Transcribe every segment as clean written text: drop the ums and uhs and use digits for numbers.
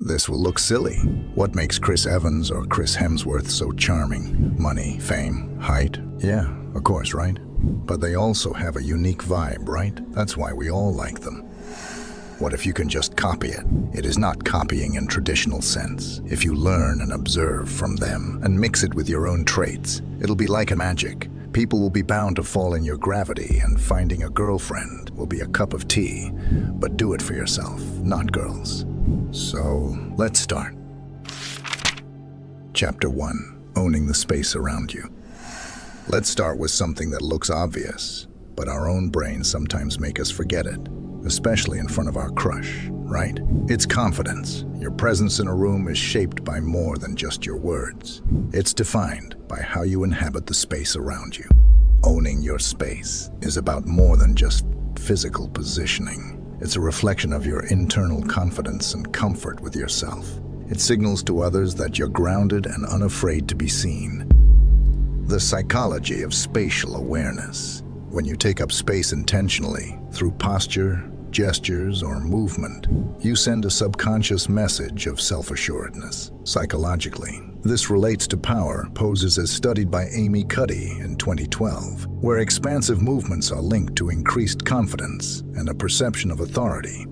This will look silly. What makes Chris Evans or Chris Hemsworth so charming? Money, fame, height? Yeah, of course, right? But they also have a unique vibe, right? That's why we all like them. What if you can just copy it? It is not copying in traditional sense. If you learn and observe from them and mix it with your own traits, it'll be like a magic. People will be bound to fall in your gravity, and finding a girlfriend will be a cup of tea. But do it for yourself, not girls. So, let's start. Chapter 1. Owning the space around you. Let's start with something that looks obvious, but our own brains sometimes make us forget it, especially in front of our crush, right? It's confidence. Your presence in a room is shaped by more than just your words. It's defined by how you inhabit the space around you. Owning your space is about more than just physical positioning. It's a reflection of your internal confidence and comfort with yourself. It signals to others that you're grounded and unafraid to be seen. The psychology of spatial awareness. When you take up space intentionally, through posture, gestures, or movement, you send a subconscious message of self-assuredness. Psychologically, this relates to power poses as studied by Amy Cuddy in 2012, where expansive movements are linked to increased confidence and a perception of authority.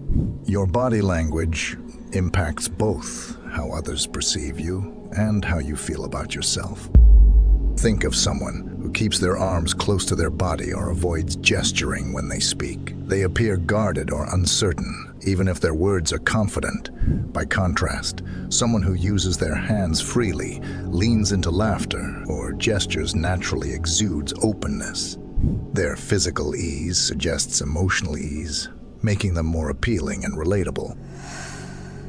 Your body language impacts both how others perceive you and how you feel about yourself. Think of someone who keeps their arms close to their body or avoids gesturing when they speak. They appear guarded or uncertain, even if their words are confident. By contrast, someone who uses their hands freely, leans into laughter, or gestures naturally exudes openness. Their physical ease suggests emotional ease, making them more appealing and relatable.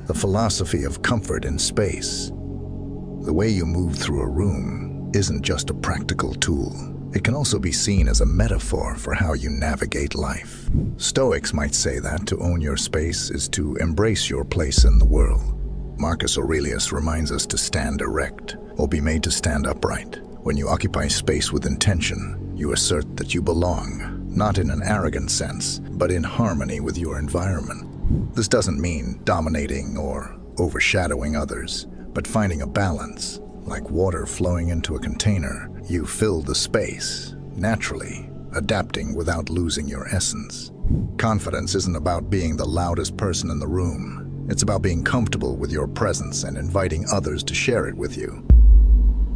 The philosophy of comfort in space. The way you move through a room isn't just a practical tool. It can also be seen as a metaphor for how you navigate life. Stoics might say that to own your space is to embrace your place in the world. Marcus Aurelius reminds us to stand erect or be made to stand upright. When you occupy space with intention, you assert that you belong, not in an arrogant sense, but in harmony with your environment. This doesn't mean dominating or overshadowing others, but finding a balance. Like water flowing into a container, you fill the space, naturally, adapting without losing your essence. Confidence isn't about being the loudest person in the room. It's about being comfortable with your presence and inviting others to share it with you.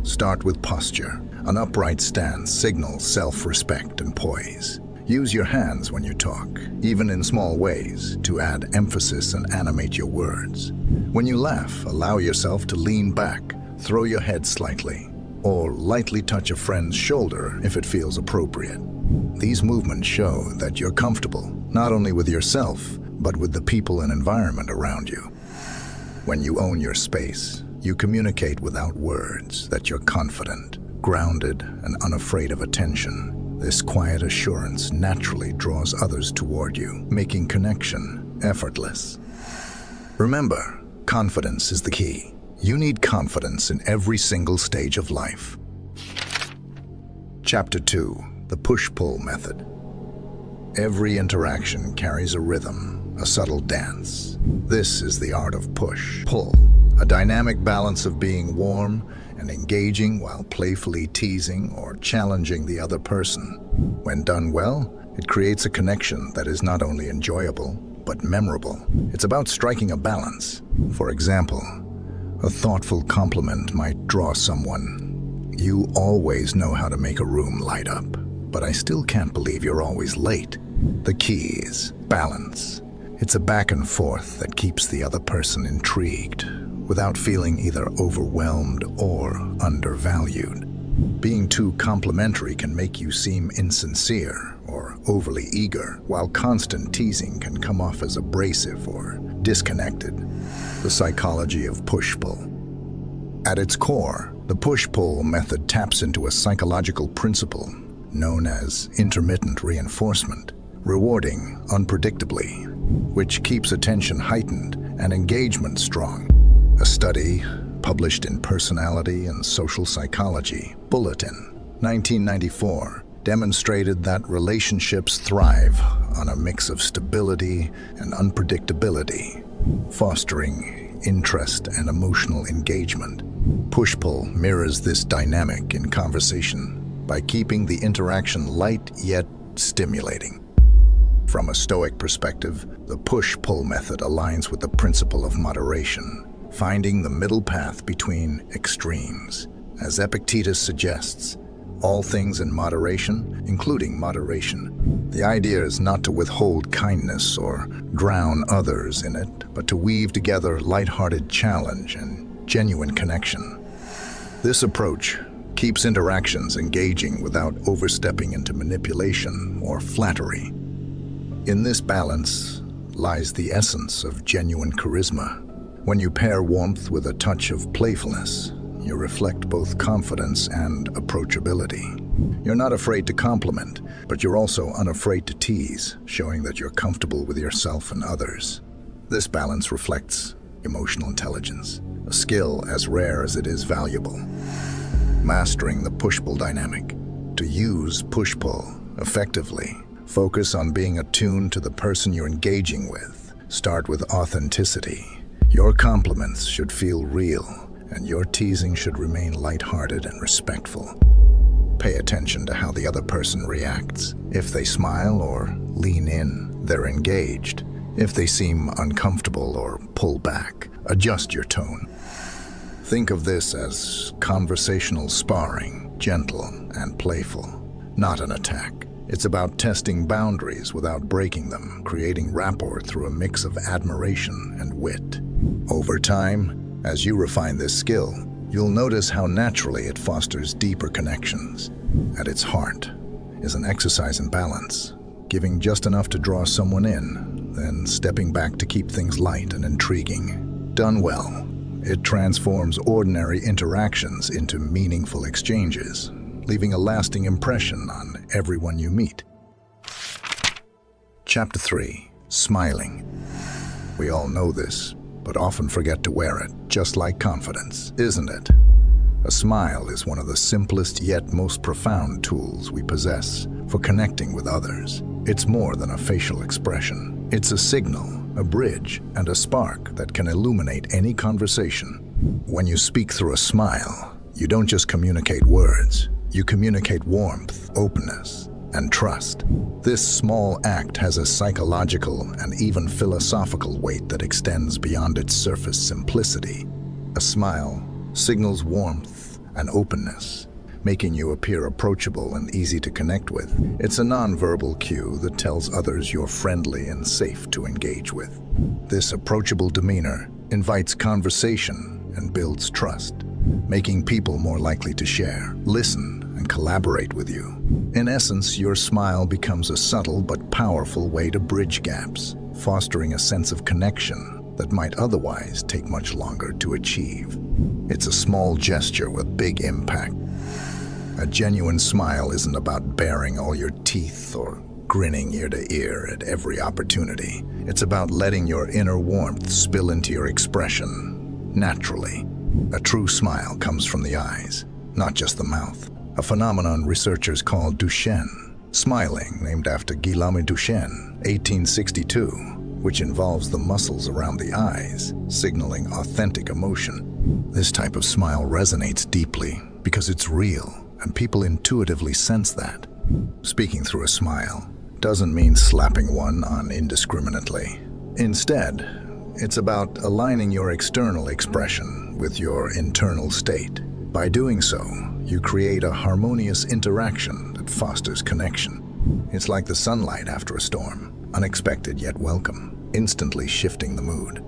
Start with posture. An upright stance signals self-respect and poise. Use your hands when you talk, even in small ways, to add emphasis and animate your words. When you laugh, allow yourself to lean back. Throw your head slightly, or lightly touch a friend's shoulder if it feels appropriate. These movements show that you're comfortable, not only with yourself, but with the people and environment around you. When you own your space, you communicate without words that you're confident, grounded, and unafraid of attention. This quiet assurance naturally draws others toward you, making connection effortless. Remember, confidence is the key. You need confidence in every single stage of life. Chapter 2. The Push-Pull Method. Every interaction carries a rhythm, a subtle dance. This is the art of push-pull, a dynamic balance of being warm and engaging while playfully teasing or challenging the other person. When done well, it creates a connection that is not only enjoyable, but memorable. It's about striking a balance. For example, a thoughtful compliment might draw someone. You always know how to make a room light up, but I still can't believe you're always late. The key is balance. It's a back and forth that keeps the other person intrigued, without feeling either overwhelmed or undervalued. Being too complimentary can make you seem insincere or overly eager, while constant teasing can come off as abrasive or disconnected. The psychology of push-pull. At its core, the push-pull method taps into a psychological principle known as intermittent reinforcement, rewarding unpredictably, which keeps attention heightened and engagement strong. A study published in Personality and Social Psychology Bulletin, 1994, demonstrated that relationships thrive on a mix of stability and unpredictability, fostering interest and emotional engagement. Push-pull mirrors this dynamic in conversation by keeping the interaction light yet stimulating. From a Stoic perspective, the push-pull method aligns with the principle of moderation, finding the middle path between extremes. As Epictetus suggests, all things in moderation, including moderation. The idea is not to withhold kindness or drown others in it, but to weave together lighthearted challenge and genuine connection. This approach keeps interactions engaging without overstepping into manipulation or flattery. In this balance lies the essence of genuine charisma. When you pair warmth with a touch of playfulness, you reflect both confidence and approachability. You're not afraid to compliment, but you're also unafraid to tease, showing that you're comfortable with yourself and others. This balance reflects emotional intelligence, a skill as rare as it is valuable. Mastering the push-pull dynamic. To use push-pull effectively, focus on being attuned to the person you're engaging with. Start with authenticity. Your compliments should feel real, and your teasing should remain lighthearted and respectful. Pay attention to how the other person reacts. If they smile or lean in, they're engaged. If they seem uncomfortable or pull back, adjust your tone. Think of this as conversational sparring, gentle and playful, not an attack. It's about testing boundaries without breaking them, creating rapport through a mix of admiration and wit. Over time, as you refine this skill, you'll notice how naturally it fosters deeper connections. At its heart is an exercise in balance, giving just enough to draw someone in, then stepping back to keep things light and intriguing. Done well, it transforms ordinary interactions into meaningful exchanges, leaving a lasting impression on everyone you meet. Chapter 3. Smiling. We all know this, but often forget to wear it, just like confidence, isn't it? A smile is one of the simplest yet most profound tools we possess for connecting with others. It's more than a facial expression. It's a signal, a bridge, and a spark that can illuminate any conversation. When you speak through a smile, you don't just communicate words. You communicate warmth, openness, and trust. This small act has a psychological and even philosophical weight that extends beyond its surface simplicity. A smile signals warmth and openness, making you appear approachable and easy to connect with. It's a nonverbal cue that tells others you're friendly and safe to engage with. This approachable demeanor invites conversation and builds trust, making people more likely to share, listen, and collaborate with you. In essence, your smile becomes a subtle but powerful way to bridge gaps, fostering a sense of connection that might otherwise take much longer to achieve. It's a small gesture with big impact. A genuine smile isn't about baring all your teeth or grinning ear to ear at every opportunity. It's about letting your inner warmth spill into your expression naturally. A true smile comes from the eyes, not just the mouth. A phenomenon researchers call Duchenne smiling, named after Guillaume Duchenne, 1862, which involves the muscles around the eyes, signaling authentic emotion. This type of smile resonates deeply because it's real, and people intuitively sense that. Speaking through a smile doesn't mean slapping one on indiscriminately. Instead, it's about aligning your external expression with your internal state. By doing so, you create a harmonious interaction that fosters connection. It's like the sunlight after a storm, unexpected yet welcome, instantly shifting the mood.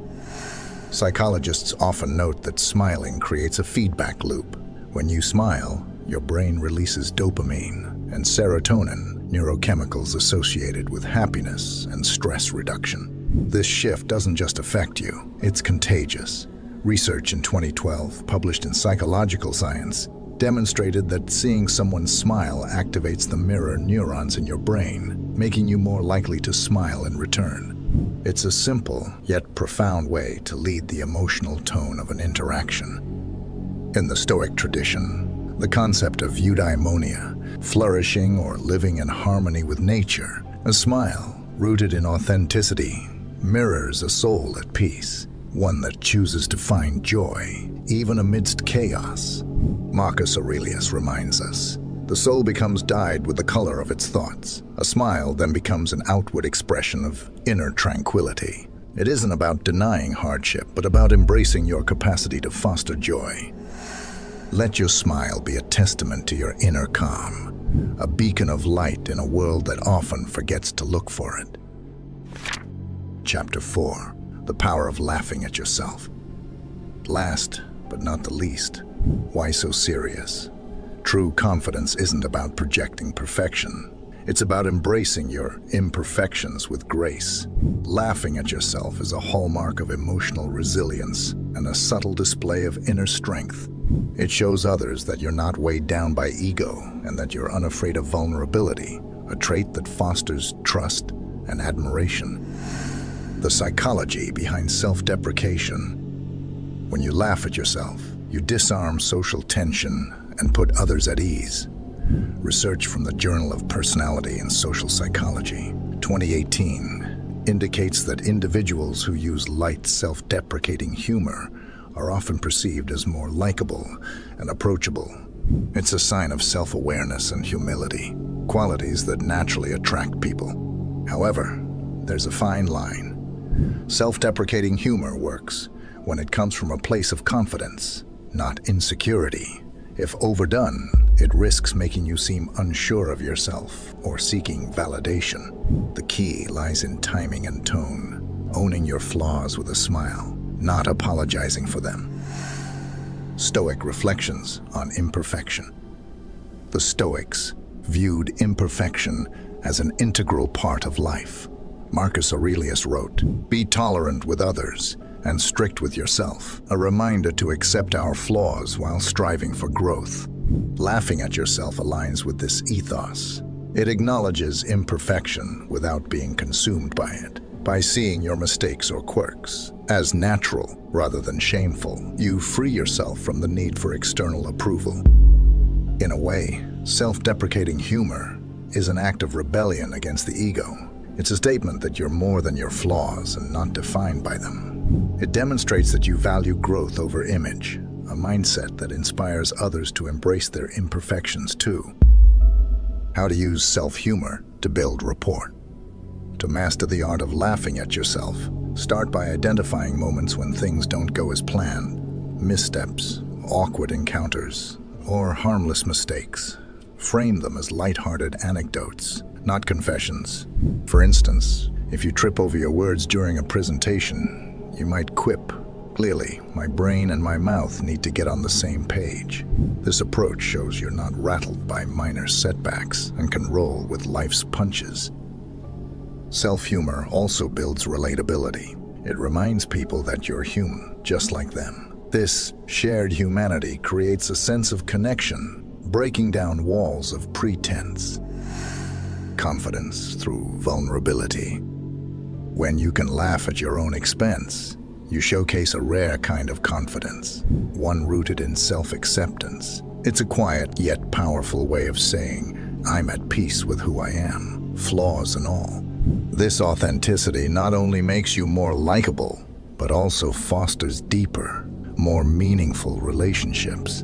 Psychologists often note that smiling creates a feedback loop. When you smile, your brain releases dopamine and serotonin, neurochemicals associated with happiness and stress reduction. This shift doesn't just affect you, it's contagious. Research in 2012, published in Psychological Science, demonstrated that seeing someone smile activates the mirror neurons in your brain, making you more likely to smile in return. It's a simple yet profound way to lead the emotional tone of an interaction. In the Stoic tradition, the concept of eudaimonia, flourishing or living in harmony with nature, a smile rooted in authenticity, mirrors a soul at peace. one that chooses to find joy, even amidst chaos. Marcus Aurelius reminds us, the soul becomes dyed with the color of its thoughts. A smile then becomes an outward expression of inner tranquility. It isn't about denying hardship, but about embracing your capacity to foster joy. Let your smile be a testament to your inner calm, a beacon of light in a world that often forgets to look for it. Chapter 4. The power of laughing at yourself. Last, but not the least, why so serious? True confidence isn't about projecting perfection. It's about embracing your imperfections with grace. Laughing at yourself is a hallmark of emotional resilience and a subtle display of inner strength. It shows others that you're not weighed down by ego and that you're unafraid of vulnerability, a trait that fosters trust and admiration. The psychology behind self-deprecation. When you laugh at yourself, you disarm social tension and put others at ease. Research from the Journal of Personality and Social Psychology, 2018, indicates that individuals who use light, self-deprecating humor are often perceived as more likable and approachable. It's a sign of self-awareness and humility, qualities that naturally attract people. However, there's a fine line. Self-deprecating humor works when it comes from a place of confidence, not insecurity. If overdone, it risks making you seem unsure of yourself or seeking validation. The key lies in timing and tone, owning your flaws with a smile, not apologizing for them. Stoic reflections on imperfection. The Stoics viewed imperfection as an integral part of life. Marcus Aurelius wrote, "Be tolerant with others and strict with yourself," a reminder to accept our flaws while striving for growth. Laughing at yourself aligns with this ethos. It acknowledges imperfection without being consumed by it. By seeing your mistakes or quirks as natural rather than shameful, you free yourself from the need for external approval. In a way, self-deprecating humor is an act of rebellion against the ego. It's a statement that you're more than your flaws and not defined by them. It demonstrates that you value growth over image, a mindset that inspires others to embrace their imperfections too. How to use self-humor to build rapport. To master the art of laughing at yourself, start by identifying moments when things don't go as planned. Missteps, awkward encounters, or harmless mistakes. Frame them as lighthearted anecdotes, not confessions. For instance, if you trip over your words during a presentation, you might quip, "Clearly, my brain and my mouth need to get on the same page." This approach shows you're not rattled by minor setbacks and can roll with life's punches. Self-humor also builds relatability. It reminds people that you're human, just like them. This shared humanity creates a sense of connection, breaking down walls of pretense. Confidence through vulnerability. When you can laugh at your own expense, you showcase a rare kind of confidence, one rooted in self-acceptance. It's a quiet yet powerful way of saying, "I'm at peace with who I am, flaws and all." This authenticity not only makes you more likable, but also fosters deeper, more meaningful relationships.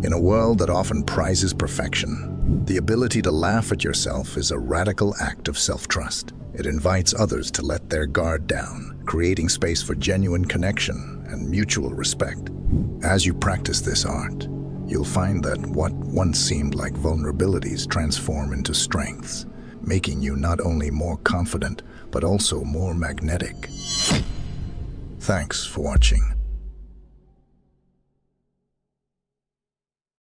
In a world that often prizes perfection, the ability to laugh at yourself is a radical act of self-trust. It invites others to let their guard down, creating space for genuine connection and mutual respect. As you practice this art, you'll find that what once seemed like vulnerabilities transform into strengths, making you not only more confident, but also more magnetic. Thanks for watching.